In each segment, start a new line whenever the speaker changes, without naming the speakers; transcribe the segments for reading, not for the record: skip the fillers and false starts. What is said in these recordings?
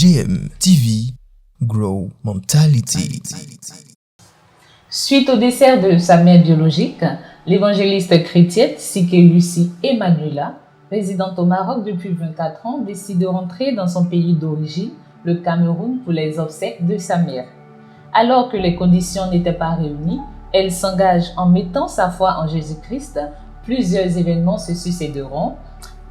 GM TV, Grow Mentality.
Suite au décès de sa mère biologique, l'évangéliste chrétienne Siké Lucie Emmanuela, résidente au Maroc depuis 24 ans, décide de rentrer dans son pays d'origine, le Cameroun, pour les obsèques de sa mère. Alors que les conditions n'étaient pas réunies, elle s'engage en mettant sa foi en Jésus-Christ. Plusieurs événements se succéderont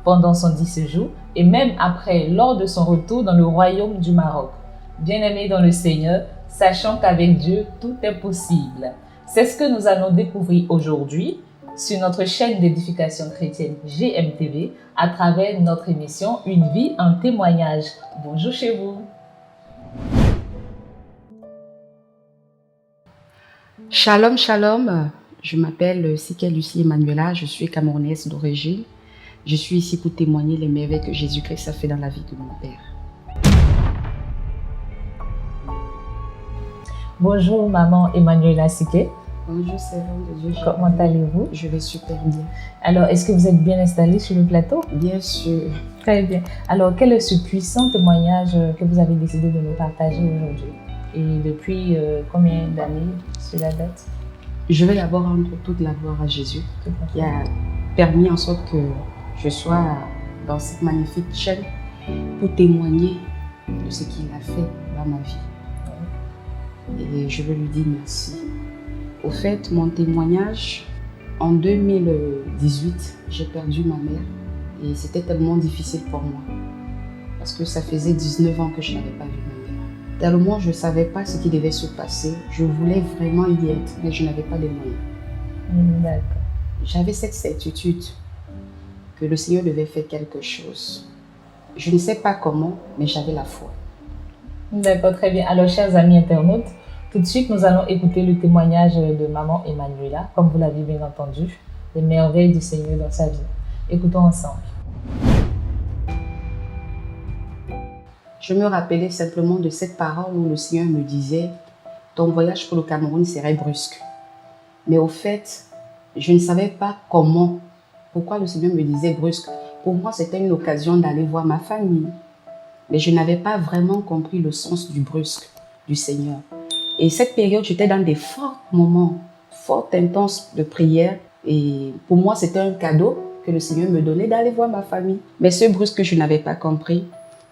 pendant son 10 séjours et même après, lors de son retour dans le royaume du Maroc. Bien-aimés dans le Seigneur, sachant qu'avec Dieu, tout est possible. C'est ce que nous allons découvrir aujourd'hui sur notre chaîne d'édification chrétienne GMTV à travers notre émission Une vie en témoignage. Bonjour chez vous.
Shalom, shalom. Je m'appelle Siké Lucie Emmanuela, je suis camerounaise d'origine. Je suis ici pour témoigner les merveilles que Jésus-Christ a fait dans la vie de mon père.
Bonjour maman Emmanuela Siké.
Bonjour, servante de Dieu.
Comment allez-vous?
Je vais super bien.
Alors, est-ce que vous êtes bien installée sur le plateau?
Bien sûr.
Très bien. Alors, quel est ce puissant témoignage que vous avez décidé de nous partager aujourd'hui? Et depuis combien d'années sur la date?
Je vais d'abord rendre toute la gloire à Jésus qui a permis en sorte que je sois dans cette magnifique chaîne pour témoigner de ce qu'il a fait dans ma vie. Et je veux lui dire merci. Au fait, mon témoignage, en 2018, j'ai perdu ma mère et c'était tellement difficile pour moi parce que ça faisait 19 ans que je n'avais pas vu ma mère. Tellement je ne savais pas ce qui devait se passer. Je voulais vraiment y être, mais je n'avais pas les moyens.
D'accord.
J'avais cette certitude que le Seigneur devait faire quelque chose. Je ne sais pas comment, mais j'avais la foi.
D'accord, très bien. Alors, chers amis internautes, tout de suite, nous allons écouter le témoignage de maman Emmanuela, comme vous l'avez bien entendu, les merveilles du Seigneur dans sa vie. Écoutons ensemble.
Je me rappelais simplement de cette parole où le Seigneur me disait « Ton voyage pour le Cameroun serait brusque ». Mais au fait, je ne savais pas comment, pourquoi le Seigneur me disait brusque. Pour moi, c'était une occasion d'aller voir ma famille. Mais je n'avais pas vraiment compris le sens du brusque du Seigneur. Et cette période, j'étais dans des forts moments, forts intenses de prière. Et pour moi, c'était un cadeau que le Seigneur me donnait d'aller voir ma famille. Mais ce brusque, je n'avais pas compris.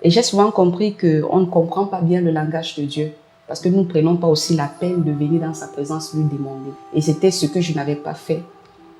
Et j'ai souvent compris qu'on ne comprend pas bien le langage de Dieu. Parce que nous ne prenons pas aussi la peine de venir dans sa présence lui demander. Et c'était ce que je n'avais pas fait.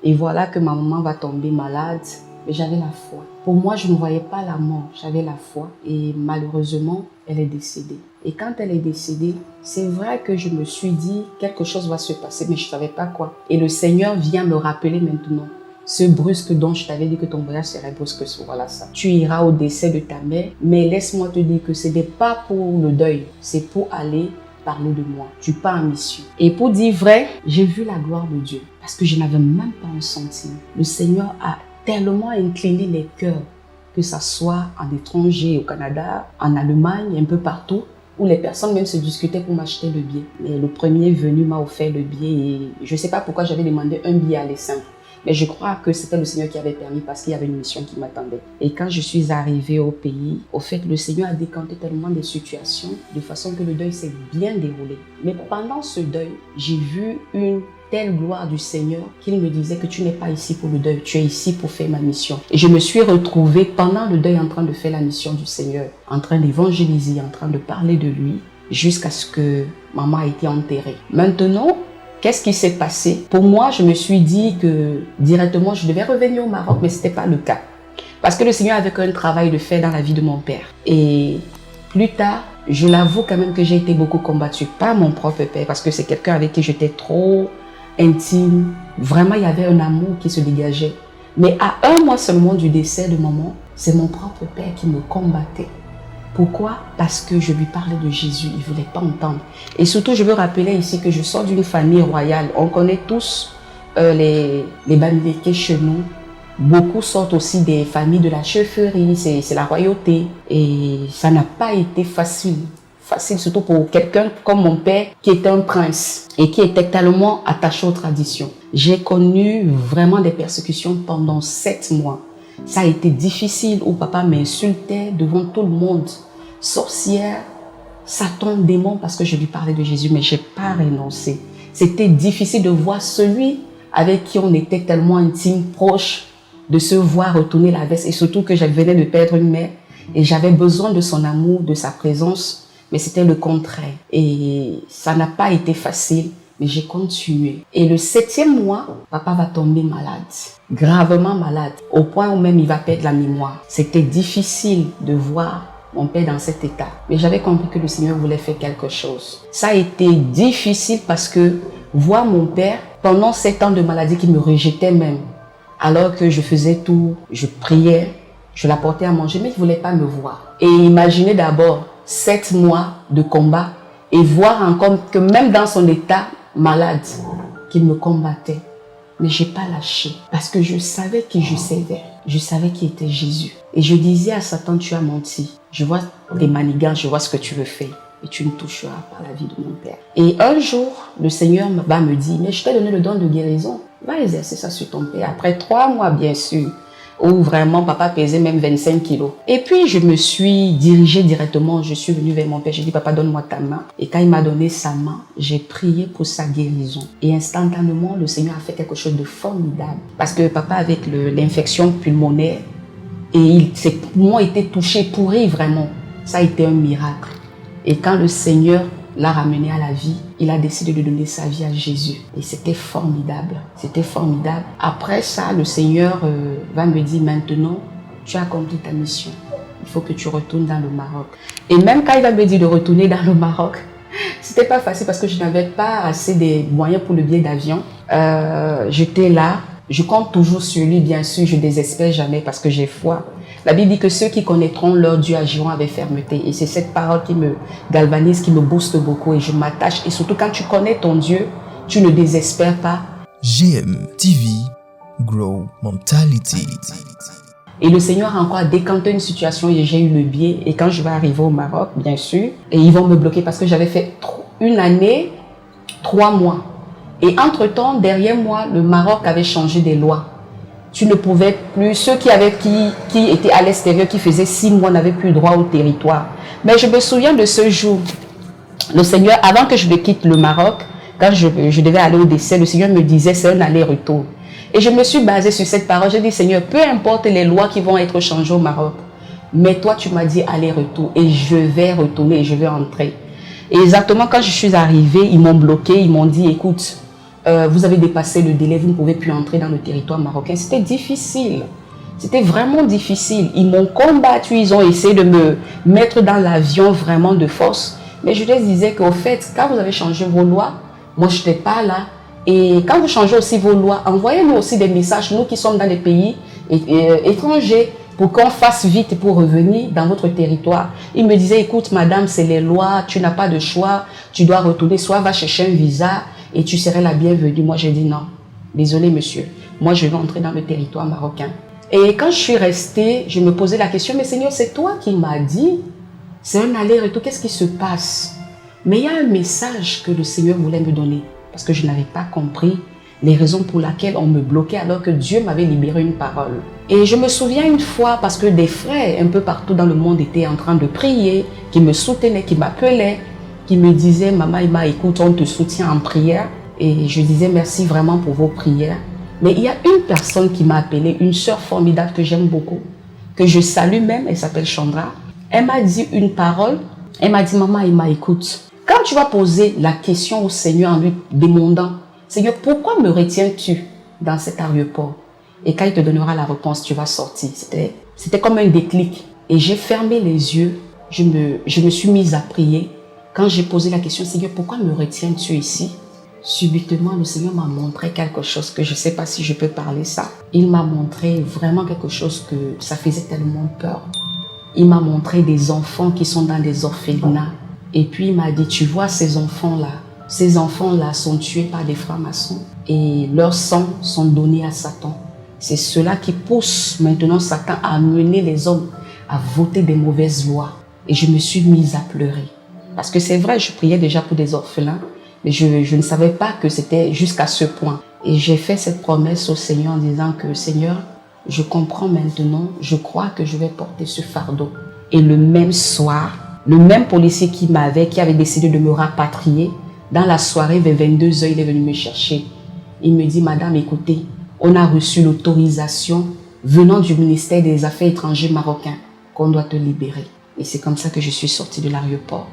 Et voilà que ma maman va tomber malade. Mais j'avais la foi. Pour moi, je ne voyais pas la mort. J'avais la foi. Et malheureusement, elle est décédée. Et quand elle est décédée, c'est vrai que je me suis dit, quelque chose va se passer, mais je ne savais pas quoi. Et le Seigneur vient me rappeler maintenant. Ce brusque dont je t'avais dit que ton voyage serait brusque, voilà ça. Tu iras au décès de ta mère, mais laisse-moi te dire que ce n'est pas pour le deuil, c'est pour aller parler de moi. Tu pars en mission. Et pour dire vrai, j'ai vu la gloire de Dieu parce que je n'avais même pas un centime. Le Seigneur a tellement incliné les cœurs, que ça soit en étranger, au Canada, en Allemagne, un peu partout, où les personnes même se discutaient pour m'acheter le billet. Mais le premier venu m'a offert le billet et je ne sais pas pourquoi j'avais demandé un billet aller simple. Mais je crois que c'était le Seigneur qui avait permis parce qu'il y avait une mission qui m'attendait. Et quand je suis arrivée au pays, au fait, le Seigneur a décanté tellement de situations de façon que le deuil s'est bien déroulé. Mais pendant ce deuil, j'ai vu une telle gloire du Seigneur qu'il me disait que tu n'es pas ici pour le deuil, tu es ici pour faire ma mission. Et je me suis retrouvée pendant le deuil en train de faire la mission du Seigneur, en train d'évangéliser, en train de parler de lui, jusqu'à ce que maman a été enterrée. Maintenant, qu'est-ce qui s'est passé? Pour moi, je me suis dit que directement, je devais revenir au Maroc, mais ce n'était pas le cas. Parce que le Seigneur avait un travail de faire dans la vie de mon père. Et plus tard, je l'avoue quand même que j'ai été beaucoup combattue par mon propre père, parce que c'est quelqu'un avec qui j'étais trop intime. Vraiment, il y avait un amour qui se dégageait. Mais à un mois seulement du décès de maman, c'est mon propre père qui me combattait. Pourquoi? Parce que je lui parlais de Jésus, il ne voulait pas entendre. Et surtout, je veux rappeler ici que je sors d'une famille royale. On connaît tous les Bamileke chez nous. Beaucoup sortent aussi des familles de la chefferie, c'est la royauté. Et ça n'a pas été facile. Facile surtout pour quelqu'un comme mon père qui était un prince et qui était tellement attaché aux traditions. J'ai connu vraiment des persécutions pendant 7 mois. Ça a été difficile où papa m'insultait devant tout le monde. sorcière, Satan, démon, parce que je lui parlais de Jésus, mais je n'ai pas renoncé. C'était difficile de voir celui avec qui on était tellement intime, proche, de se voir retourner la veste, et surtout que je venais de perdre une mère, et j'avais besoin de son amour, de sa présence, mais c'était le contraire. Et ça n'a pas été facile, mais j'ai continué. Et le 7e mois, papa va tomber malade, gravement malade, au point où même il va perdre la mémoire. C'était difficile de voir mon père dans cet état. Mais j'avais compris que le Seigneur voulait faire quelque chose. Ça a été difficile parce que voir mon père, pendant 7 ans de maladie, qui me rejetait même, alors que je faisais tout, je priais, je l'apportais à manger, mais il ne voulait pas me voir. Et imaginez d'abord 7 mois de combat et voir encore que même dans son état malade, qu'il me combattait. Mais je n'ai pas lâché parce que je savais qui je servais. Je savais qui était Jésus. Et je disais à Satan, tu as menti. Je vois tes manigances, je vois ce que tu veux faire. Et tu ne toucheras pas la vie de mon père. Et un jour, le Seigneur va me dire, mais je t'ai donné le don de guérison. Va exercer ça sur ton père. Après 3 mois, bien sûr, où vraiment papa pesait même 25 kilos. Et puis, je me suis dirigée directement, je suis venue vers mon père. J'ai dit, papa, donne-moi ta main. Et quand il m'a donné sa main, j'ai prié pour sa guérison. Et instantanément, le Seigneur a fait quelque chose de formidable. Parce que papa, avec l'infection pulmonaire, et ses poumons étaient touchés, pourris vraiment. Ça a été un miracle. Et quand le Seigneur l'a ramené à la vie, il a décidé de donner sa vie à Jésus. Et c'était formidable. C'était formidable. Après ça, le Seigneur va me dire, maintenant, tu as accompli ta mission. Il faut que tu retournes dans le Maroc. Et même quand il va me dire de retourner dans le Maroc, c'était pas facile parce que je n'avais pas assez de moyens pour le billet d'avion. J'étais là. Je compte toujours sur lui, bien sûr. Je ne désespère jamais parce que j'ai foi. La Bible dit que ceux qui connaîtront leur Dieu agiront avec fermeté. Et c'est cette parole qui me galvanise, qui me booste beaucoup. Et je m'attache. Et surtout quand tu connais ton Dieu, tu ne désespères pas.
GM TV, Grow Mentality.
Et le Seigneur a encore décanté une situation et j'ai eu le billet. Et quand je vais arriver au Maroc, bien sûr, et ils vont me bloquer parce que j'avais fait 1 année, 3 mois. Et entre-temps, derrière moi, le Maroc avait changé des lois. Tu ne pouvais plus, ceux qui étaient à l'extérieur, qui faisaient 6 mois, n'avaient plus droit au territoire. Mais je me souviens de ce jour. Le Seigneur, avant que je ne quitte le Maroc, quand je devais aller au décès, le Seigneur me disait, c'est un aller-retour. Et je me suis basée sur cette parole. J'ai dit, Seigneur, peu importe les lois qui vont être changées au Maroc, mais toi, tu m'as dit aller-retour et je vais retourner et je vais entrer. Et exactement quand je suis arrivée, ils m'ont bloqué, ils m'ont dit, écoute, vous avez dépassé le délai, vous ne pouvez plus entrer dans le territoire marocain. C'était difficile. C'était vraiment difficile. Ils m'ont combattu, ils ont essayé de me mettre dans l'avion vraiment de force. Mais je leur disais qu'au fait, quand vous avez changé vos lois, moi je n'étais pas là. Et quand vous changez aussi vos lois, envoyez-nous aussi des messages, nous qui sommes dans des pays étrangers, pour qu'on fasse vite pour revenir dans votre territoire. Ils me disaient, écoute madame, c'est les lois, tu n'as pas de choix, tu dois retourner, soit va chercher un visa et tu serais la bienvenue. Moi j'ai dit non, désolé monsieur, moi je vais entrer dans le territoire marocain. Et quand je suis restée, je me posais la question, mais Seigneur, c'est toi qui m'as dit, c'est un aller-retour, qu'est-ce qui se passe? Mais il y a un message que le Seigneur voulait me donner, parce que je n'avais pas compris les raisons pour lesquelles on me bloquait alors que Dieu m'avait libéré une parole. Et je me souviens une fois, parce que des frères un peu partout dans le monde étaient en train de prier, qui me soutenaient, qui m'appelaient, qui me disaient, Maman Emma, écoute, on te soutient en prière. Et je disais merci vraiment pour vos prières. Mais il y a une personne qui m'a appelée, une sœur formidable que j'aime beaucoup, que je salue même, elle s'appelle Chandra. Elle m'a dit une parole, elle m'a dit, Maman Emma, écoute, quand tu vas poser la question au Seigneur en lui demandant, Seigneur, pourquoi me retiens-tu dans cet aéroport? Et quand il te donnera la réponse, tu vas sortir. C'était comme un déclic. Et j'ai fermé les yeux, je me suis mise à prier. Quand j'ai posé la question, Seigneur, pourquoi me retiens-tu ici? Subitement, le Seigneur m'a montré quelque chose que je ne sais pas si je peux parler ça. Il m'a montré vraiment quelque chose que ça faisait tellement peur. Il m'a montré des enfants qui sont dans des orphelinats. Et puis il m'a dit, tu vois ces enfants-là sont tués par des francs-maçons et leur sang sont donnés à Satan. C'est cela qui pousse maintenant Satan à amener les hommes à voter des mauvaises lois. Et je me suis mise à pleurer. Parce que c'est vrai, je priais déjà pour des orphelins, mais je ne savais pas que c'était jusqu'à ce point. Et j'ai fait cette promesse au Seigneur en disant que Seigneur, je comprends maintenant, je crois que je vais porter ce fardeau. Et le même soir, Le même policier qui avait décidé de me rapatrier, dans la soirée vers 22 h, il est venu me chercher. Il me dit, madame, écoutez, on a reçu l'autorisation venant du ministère des Affaires étrangères marocain qu'on doit te libérer. Et c'est comme ça que je suis sortie de l'aéroport.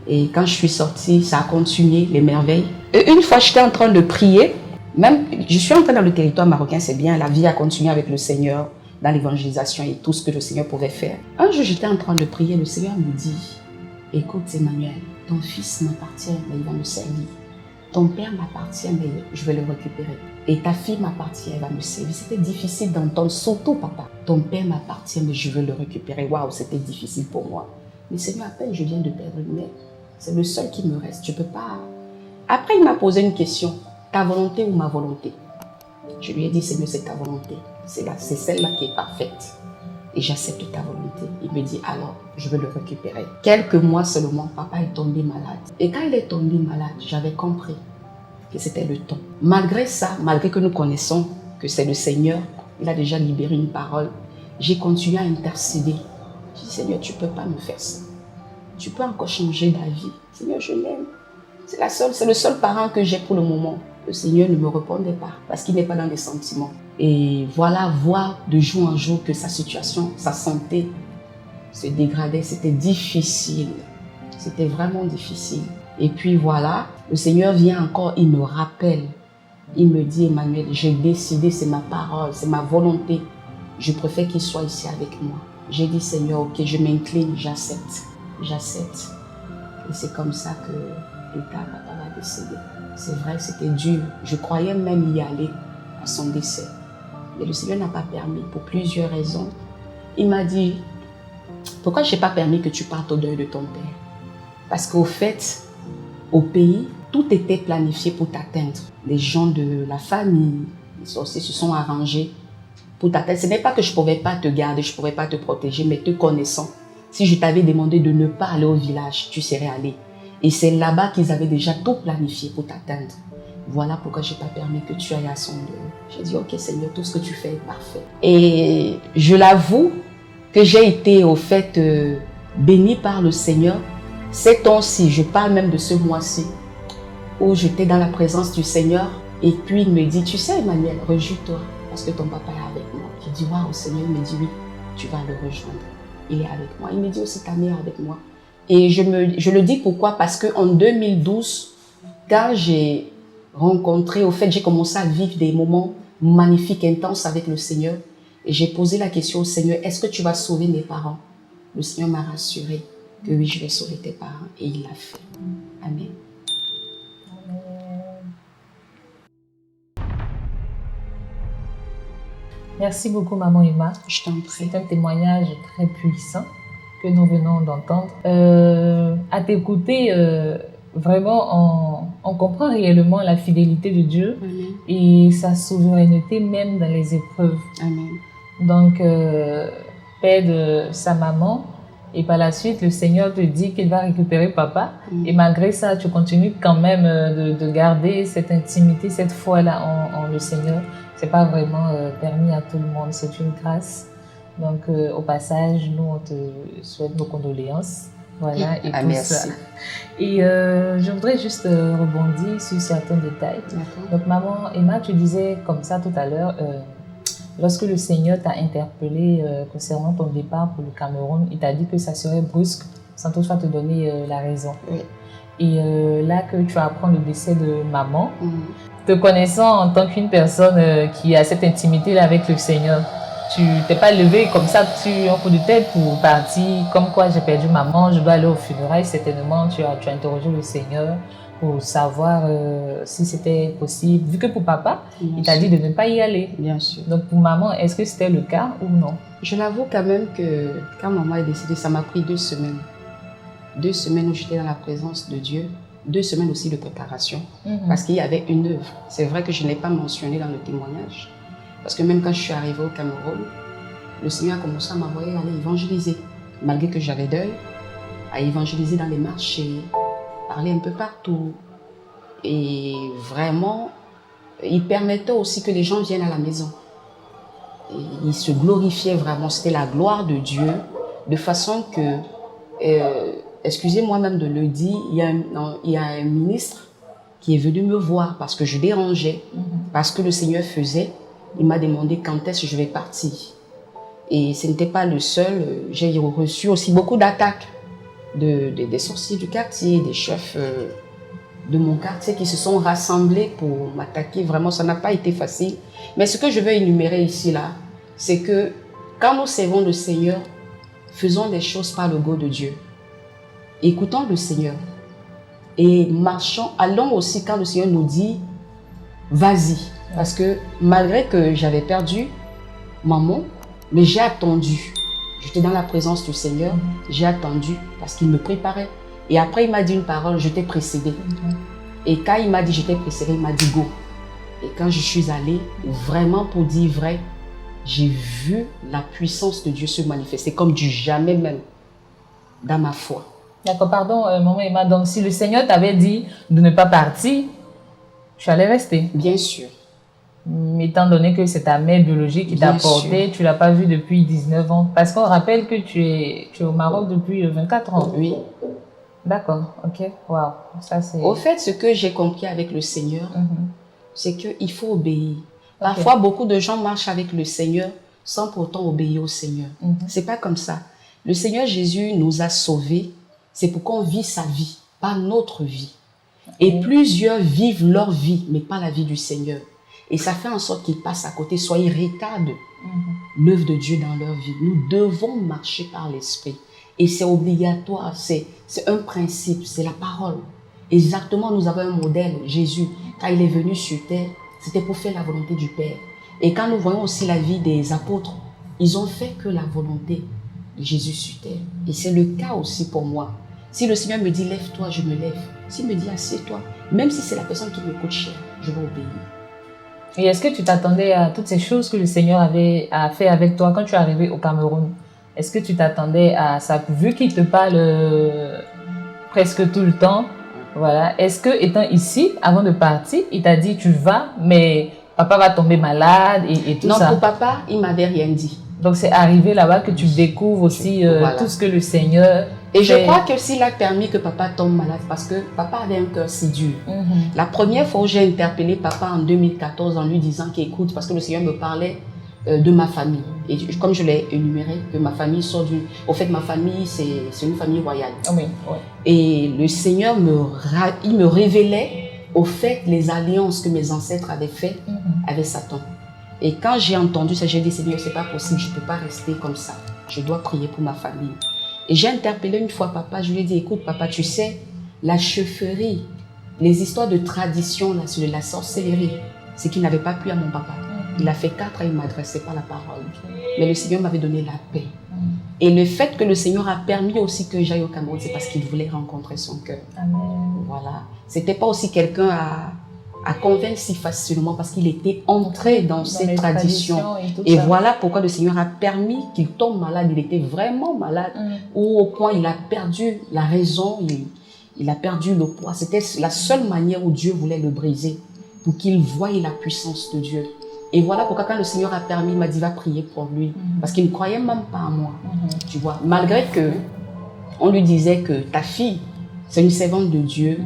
Et quand je suis sortie, ça a continué, les merveilles. Et une fois, j'étais en train de prier. Même, je suis entrée dans le territoire marocain, c'est bien, la vie a continué avec le Seigneur, dans l'évangélisation et tout ce que le Seigneur pouvait faire. Un jour, j'étais en train de prier, le Seigneur me dit, écoute Emmanuel, ton fils m'appartient, mais il va me servir. Ton père m'appartient, mais je vais le récupérer. Et ta fille m'appartient, elle va me servir. C'était difficile d'entendre, surtout papa. Ton père m'appartient, mais je veux le récupérer. Waouh, c'était difficile pour moi. Mais Seigneur, à peine je viens de perdre une mère. C'est le seul qui me reste. Je peux pas. Après, il m'a posé une question. Ta volonté ou ma volonté? Je lui ai dit, Seigneur, c'est ta volonté. C'est celle-là qui est parfaite. Et j'accepte ta volonté. Il me dit, alors, je veux le récupérer. Quelques mois seulement, papa est tombé malade. Et quand il est tombé malade, j'avais compris que c'était le temps. Malgré ça, malgré que nous connaissons que c'est le Seigneur, il a déjà libéré une parole, j'ai continué à intercéder. J'ai dit, Seigneur, tu ne peux pas me faire ça. Tu peux encore changer d'avis. Seigneur, je l'aime. C'est le seul parent que j'ai pour le moment. Le Seigneur ne me répondait pas parce qu'il n'est pas dans les sentiments. Et voilà, voir de jour en jour que sa situation, sa santé se dégradait. C'était difficile. C'était vraiment difficile. Et puis voilà, le Seigneur vient encore, il me rappelle. Il me dit, Emmanuel, j'ai décidé, c'est ma parole, c'est ma volonté. Je préfère qu'il soit ici avec moi. J'ai dit, Seigneur, ok, je m'incline, j'accepte. J'accepte. Et c'est comme ça que plus tard, papa va décéder. C'est vrai, c'était dur. Je croyais même y aller à son décès. Mais le Seigneur n'a pas permis pour plusieurs raisons. Il m'a dit, pourquoi je n'ai pas permis que tu partes au deuil de ton père? Parce qu'au fait, au pays, tout était planifié pour t'atteindre. Les gens de la famille, les sorciers se sont arrangés pour t'atteindre. Ce n'est pas que je ne pouvais pas te garder, je ne pouvais pas te protéger, mais te connaissant, si je t'avais demandé de ne pas aller au village, tu serais allé. Et c'est là-bas qu'ils avaient déjà tout planifié pour t'atteindre. Voilà pourquoi je n'ai pas permis que tu ailles à son deuil. J'ai dit, ok Seigneur, tout ce que tu fais est parfait. Et je l'avoue que j'ai été au fait bénie par le Seigneur. Ces temps-ci, je parle même de ce mois-ci, où j'étais dans la présence du Seigneur. Et puis il me dit, tu sais Emmanuel, rejouis-toi parce que ton papa est avec moi. J'ai dit, waouh, Seigneur, il me dit, oui, tu vas le rejoindre. Il est avec moi. Il me dit aussi, ta mère est avec moi. Et je le dis pourquoi? Parce qu'en 2012, quand j'ai rencontré, au fait, j'ai commencé à vivre des moments magnifiques, intenses avec le Seigneur. Et j'ai posé la question au Seigneur, est-ce que tu vas sauver mes parents? Le Seigneur m'a rassuré que oui, je vais sauver tes parents. Et il l'a fait. Amen.
Merci beaucoup, Maman Emma.
Je t'en prie.
C'est un témoignage très puissant que nous venons d'entendre. À t'écouter, vraiment, on comprend réellement la fidélité de Dieu.
Amen.
Et sa souveraineté même dans les épreuves.
Amen.
Donc, père de sa maman, et par la suite, le Seigneur te dit qu'il va récupérer papa. Et malgré ça, tu continues quand même de garder cette intimité, cette foi-là en le Seigneur. Ce n'est pas vraiment permis à tout le monde, c'est une grâce. Donc, au passage, nous, on te souhaite nos condoléances. Voilà, et tout
merci.
ça. Et je voudrais juste rebondir sur certains détails. Donc, maman Emma, tu disais comme ça tout à l'heure, lorsque le Seigneur t'a interpellé concernant ton départ pour le Cameroun, il t'a dit que ça serait brusque, sans toutefois te donner la raison.
Oui.
Et là que tu apprends le décès de maman, te connaissant en tant qu'une personne qui a cette intimité-là avec le Seigneur, tu t'es pas levé comme ça, un coup de tête pour partir, comme quoi j'ai perdu maman, je dois aller au funérailles. Certainement, tu as interrogé le Seigneur pour savoir si c'était possible. Vu que pour papa, il t'a dit de ne pas y aller.
Bien sûr.
Donc pour maman, est-ce que c'était le cas ou non?
Je l'avoue quand même que quand maman est décédée, ça m'a pris 2 semaines. 2 semaines où j'étais dans la présence de Dieu. 2 semaines aussi de préparation. Parce qu'il y avait une œuvre. C'est vrai que je ne l'ai pas mentionné dans le témoignage. Parce que même quand je suis arrivée au Cameroun, le Seigneur a commencé à m'envoyer aller évangéliser. Malgré que j'avais deuil, à évangéliser dans les marchés, parler un peu partout. Et vraiment, il permettait aussi que les gens viennent à la maison. Et il se glorifiait vraiment, c'était la gloire de Dieu, de façon que excusez-moi même de le dire, il y a un ministre qui est venu me voir parce que je dérangeais, parce que le Seigneur faisait. Il m'a demandé quand est-ce que je vais partir. Et ce n'était pas le seul. J'ai reçu aussi beaucoup d'attaques des sorciers du quartier, des chefs de mon quartier qui se sont rassemblés pour m'attaquer. Vraiment, ça n'a pas été facile. Mais ce que je veux énumérer ici, là, c'est que quand nous servons le Seigneur, faisons des choses par le goût de Dieu. Écoutons le Seigneur. Et marchons, allons aussi quand le Seigneur nous dit, vas-y. Parce que malgré que j'avais perdu maman, mais j'ai attendu. J'étais dans la présence du Seigneur, j'ai attendu parce qu'il me préparait. Et après, il m'a dit une parole, je t'ai précédé. Et quand il m'a dit je t'ai précédé, il m'a dit go. Et quand je suis allée, vraiment pour dire vrai, j'ai vu la puissance de Dieu se manifester comme du jamais même dans ma foi.
D'accord, pardon, maman Emma. Donc, si le Seigneur t'avait dit de ne pas partir, tu allais rester.
Bien sûr.
Mais étant donné que c'est ta mère biologique qui t'a porté, tu ne l'as pas vue depuis 19 ans. Parce qu'on rappelle que tu es au Maroc depuis 24 ans.
Oui.
D'accord, ok. Waouh. Ça, c'est...
Au fait, ce que j'ai compris avec le Seigneur, c'est qu'il faut obéir. Parfois, beaucoup de gens marchent avec le Seigneur sans pourtant obéir au Seigneur. C'est pas comme ça. Le Seigneur Jésus nous a sauvés. C'est pour qu'on vive sa vie, pas notre vie. Et plusieurs vivent leur vie, mais pas la vie du Seigneur. Et ça fait en sorte qu'ils passent à côté, soit ils retardent l'œuvre de Dieu dans leur vie. Nous devons marcher par l'Esprit. Et c'est obligatoire, c'est un principe, c'est la parole. Exactement, nous avons un modèle, Jésus. Quand il est venu sur terre, c'était pour faire la volonté du Père. Et quand nous voyons aussi la vie des apôtres, ils ont fait que la volonté de Jésus sur terre. Et c'est le cas aussi pour moi. Si le Seigneur me dit lève-toi, je me lève. S'il me dit assieds-toi, même si c'est la personne qui me coûte cher, je vais obéir.
Et est-ce que tu t'attendais à toutes ces choses que le Seigneur a fait avec toi quand tu es arrivé au Cameroun? Est-ce que tu t'attendais à ça? Vu qu'il te parle presque tout le temps, voilà. Est-ce que, étant ici, avant de partir, il t'a dit tu vas, mais papa va tomber malade et tout ça?
Non, pour papa, il ne m'avait rien dit.
Donc c'est arrivé là-bas que tu découvres aussi tout ce que le Seigneur...
Et je crois que s'il a permis que papa tombe malade, parce que papa avait un cœur si dur. La première fois où j'ai interpellé papa en 2014 en lui disant qu'écoute, parce que le Seigneur me parlait de ma famille. Et comme je l'ai énuméré, que ma famille sort du... Au fait, ma famille, c'est une famille royale.
Oui, oui.
Et le Seigneur il me révélait au fait les alliances que mes ancêtres avaient faites avec Satan. Et quand j'ai entendu ça, j'ai dit, Seigneur, c'est pas possible, je ne peux pas rester comme ça. Je dois prier pour ma famille. Et j'ai interpellé une fois papa, je lui ai dit, écoute papa, tu sais, la chefferie, les histoires de tradition là, sur la sorcellerie, c'est qu'il n'avait pas pu à mon papa. Il a fait 4 ans, il ne m'adressait pas la parole. Mais le Seigneur m'avait donné la paix. Et le fait que le Seigneur a permis aussi que j'aille au Cameroun, c'est parce qu'il voulait rencontrer son cœur. Voilà. C'était pas aussi quelqu'un à convaincre si facilement parce qu'il était entré dans ces traditions. Et voilà pourquoi le Seigneur a permis qu'il tombe malade. Il était vraiment malade, au point il a perdu la raison, il a perdu le poids. C'était la seule manière où Dieu voulait le briser, pour qu'il voie la puissance de Dieu. Et voilà pourquoi quand le Seigneur a permis, il m'a dit va prier pour lui, parce qu'il ne croyait même pas en moi. Tu vois, malgré que on lui disait que ta fille, c'est une servante de Dieu,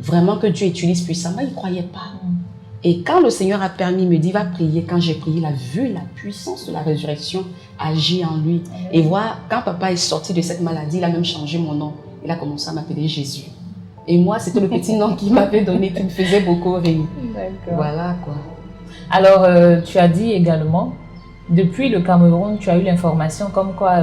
vraiment que Dieu utilise puissamment, il ne croyait pas. Et quand le Seigneur a permis, il me dit, va prier. Quand j'ai prié, il a vu la puissance de la résurrection agir en lui. Et voilà, quand papa est sorti de cette maladie, il a même changé mon nom. Il a commencé à m'appeler Jésus. Et moi, c'était le petit nom qu'il m'avait donné, qui me faisait beaucoup rire. Voilà quoi.
Alors, tu as dit également, depuis le Cameroun, tu as eu l'information comme quoi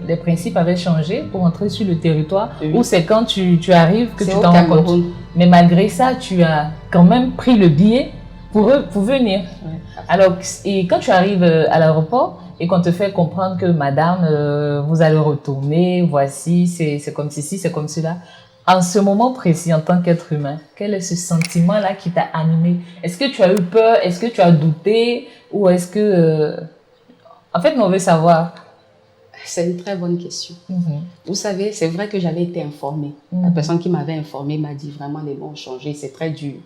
les principes avaient changé pour entrer sur le territoire, ou c'est quand tu arrives que tu t'en rends compte. Mais malgré ça, tu as quand même pris le billet pour venir. Alors, et quand tu arrives à l'aéroport et qu'on te fait comprendre que madame, vous allez retourner, voici, c'est comme ceci, c'est comme cela. En ce moment précis, en tant qu'être humain, quel est ce sentiment-là qui t'a animé? Est-ce que tu as eu peur? Est-ce que tu as douté? Ou est-ce que... En fait, on veut savoir.
C'est une très bonne question. Vous savez, c'est vrai que j'avais été informée. La personne qui m'avait informée m'a dit vraiment les lois ont changé, c'est très dur.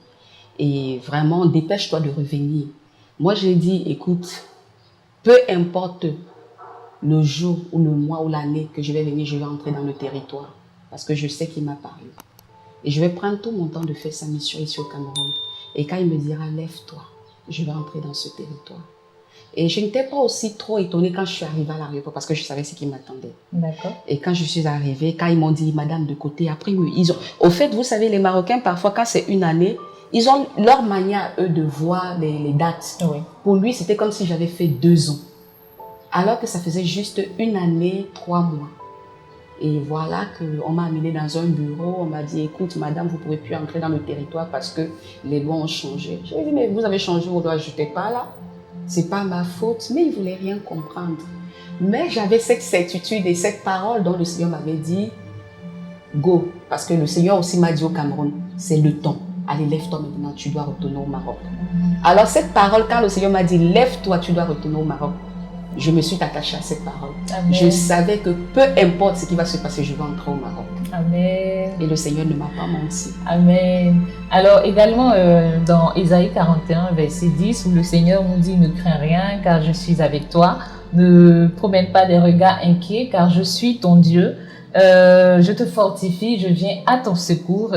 Et vraiment, dépêche-toi de revenir. Moi, j'ai dit, écoute, peu importe le jour ou le mois ou l'année que je vais venir, je vais entrer dans le territoire. Parce que je sais qu'il m'a parlé. Et je vais prendre tout mon temps de faire sa mission ici au Cameroun. Et quand il me dira, lève-toi, je vais entrer dans ce territoire. Et je n'étais pas aussi trop étonnée quand je suis arrivée à l'aéroport parce que je savais ce qui m'attendait.
D'accord.
Et quand je suis arrivée, quand ils m'ont dit, madame, de côté, après, ils ont... Au fait, vous savez, les Marocains, parfois, quand c'est une année, ils ont leur manière, eux, de voir les dates.
Oui.
Pour lui, c'était comme si j'avais fait 2 ans. Alors que ça faisait juste 1 année, 3 mois. Et voilà qu'on m'a amené dans un bureau, on m'a dit, écoute, madame, vous ne pouvez plus entrer dans le territoire parce que les lois ont changé. Je lui ai dit, mais vous avez changé vos lois, je n'étais pas là. C'est pas ma faute, mais il ne voulait rien comprendre. Mais j'avais cette certitude et cette parole dont le Seigneur m'avait dit, go. Parce que le Seigneur aussi m'a dit au Cameroun, c'est le temps. Allez, lève-toi maintenant, tu dois retourner au Maroc. Alors cette parole, quand le Seigneur m'a dit, lève-toi, tu dois retourner au Maroc, je me suis attachée à cette parole.
Amen.
Je savais que peu importe ce qui va se passer, je vais entrer au Maroc.
Amen.
Et le Seigneur ne m'a pas menti.
Amen. Alors également dans Ésaïe 41, verset 10, où le Seigneur nous dit, ne crains rien car je suis avec toi. Ne promène pas des regards inquiets car je suis ton Dieu. Je te fortifie, je viens à ton secours.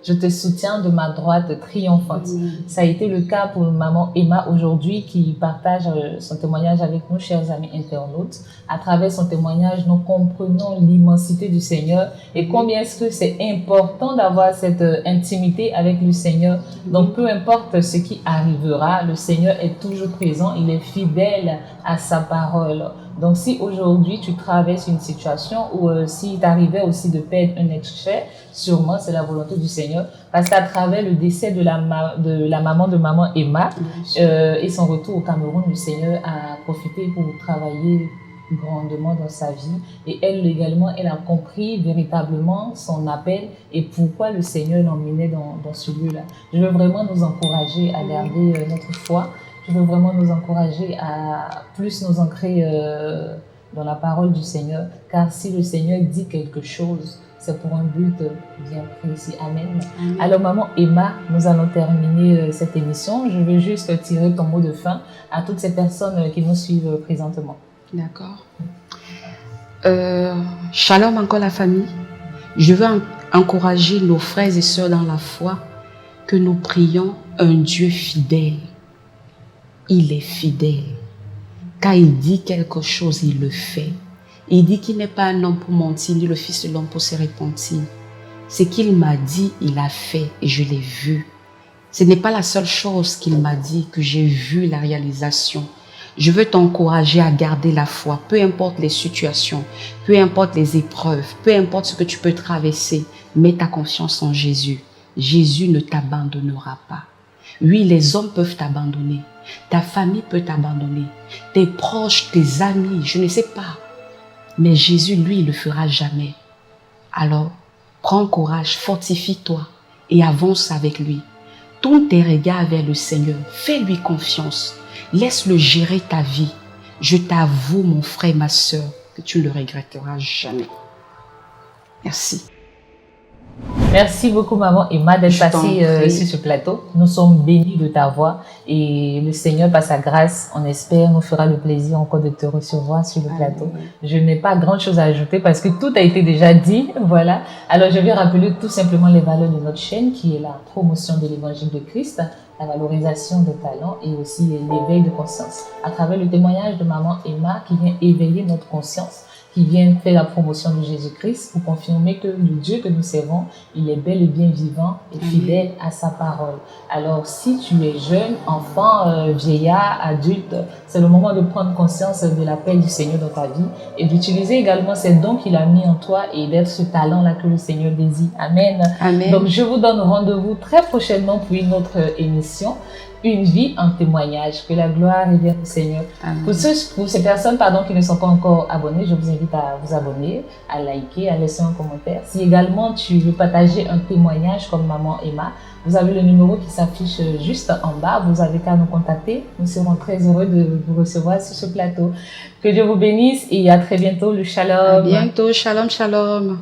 Je te soutiens de ma droite triomphante. Ça a été le cas pour maman Emma aujourd'hui qui partage son témoignage avec nous, chers amis internautes. À travers son témoignage, nous comprenons l'immensité du Seigneur et combien est-ce que c'est important d'avoir cette intimité avec le Seigneur. Donc, peu importe ce qui arrivera, le Seigneur est toujours présent, il est fidèle à sa parole. Donc, si aujourd'hui tu traverses une situation ou s'il t'arrivait aussi de perdre un être cher, sûrement c'est la volonté du Seigneur. Parce qu'à travers le décès de la maman de maman Emma et son retour au Cameroun, le Seigneur a profité pour travailler grandement dans sa vie. Et elle également, elle a compris véritablement son appel et pourquoi le Seigneur l'emmenait dans ce lieu-là. Je veux vraiment nous encourager à garder notre foi. Je veux vraiment nous encourager à plus nous ancrer dans la parole du Seigneur. Car si le Seigneur dit quelque chose, c'est pour un but bien précis. Amen. Alors, maman Emma, nous allons terminer cette émission. Je veux juste tirer ton mot de fin à toutes ces personnes qui nous suivent présentement.
D'accord. Shalom encore la famille. Je veux encourager nos frères et sœurs dans la foi que nous prions un Dieu fidèle. Il est fidèle. Quand il dit quelque chose, il le fait. Il dit qu'il n'est pas un homme pour mentir, ni le fils de l'homme pour se repentir. Ce qu'il m'a dit, il a fait et je l'ai vu. Ce n'est pas la seule chose qu'il m'a dit que j'ai vu la réalisation. Je veux t'encourager à garder la foi, peu importe les situations, peu importe les épreuves, peu importe ce que tu peux traverser. Mets ta confiance en Jésus. Jésus ne t'abandonnera pas. Oui, les hommes peuvent t'abandonner. Ta famille peut t'abandonner. Tes proches, tes amis, je ne sais pas. Mais Jésus, lui, il le fera jamais. Alors, prends courage, fortifie-toi et avance avec lui. Tourne tes regards vers le Seigneur. Fais-lui confiance. Laisse-le gérer ta vie. Je t'avoue, mon frère, ma soeur, que tu ne le regretteras jamais. Merci.
Merci beaucoup, maman Emma, d'être passée sur ce plateau. Nous sommes bénis de ta voix et le Seigneur, par sa grâce, on espère, nous fera le plaisir encore de te recevoir sur le plateau. Je n'ai pas grand chose à ajouter parce que tout a été déjà dit. Voilà. Alors, je vais rappeler tout simplement les valeurs de notre chaîne qui est la promotion de l'évangile de Christ, la valorisation des talents et aussi l'éveil de conscience. À travers le témoignage de maman Emma qui vient éveiller notre conscience, qui vient faire la promotion de Jésus-Christ pour confirmer que le Dieu que nous servons, il est bel et bien vivant et fidèle à sa parole. Alors, si tu es jeune, enfant, vieillard, adulte, c'est le moment de prendre conscience de l'appel du Seigneur dans ta vie et d'utiliser également ces dons qu'il a mis en toi et d'être ce talent-là que le Seigneur désire. Amen.
Amen.
Donc, je vous donne rendez-vous très prochainement pour une autre émission. Une vie en témoignage. Que la gloire revienne au Seigneur. Pour ces personnes qui ne sont pas encore abonnées, je vous invite à vous abonner, à liker, à laisser un commentaire. Si également tu veux partager un témoignage comme maman Emma, vous avez le numéro qui s'affiche juste en bas. Vous avez qu'à nous contacter. Nous serons très heureux de vous recevoir sur ce plateau. Que Dieu vous bénisse et à très bientôt. Le shalom.
À bientôt. Shalom, shalom.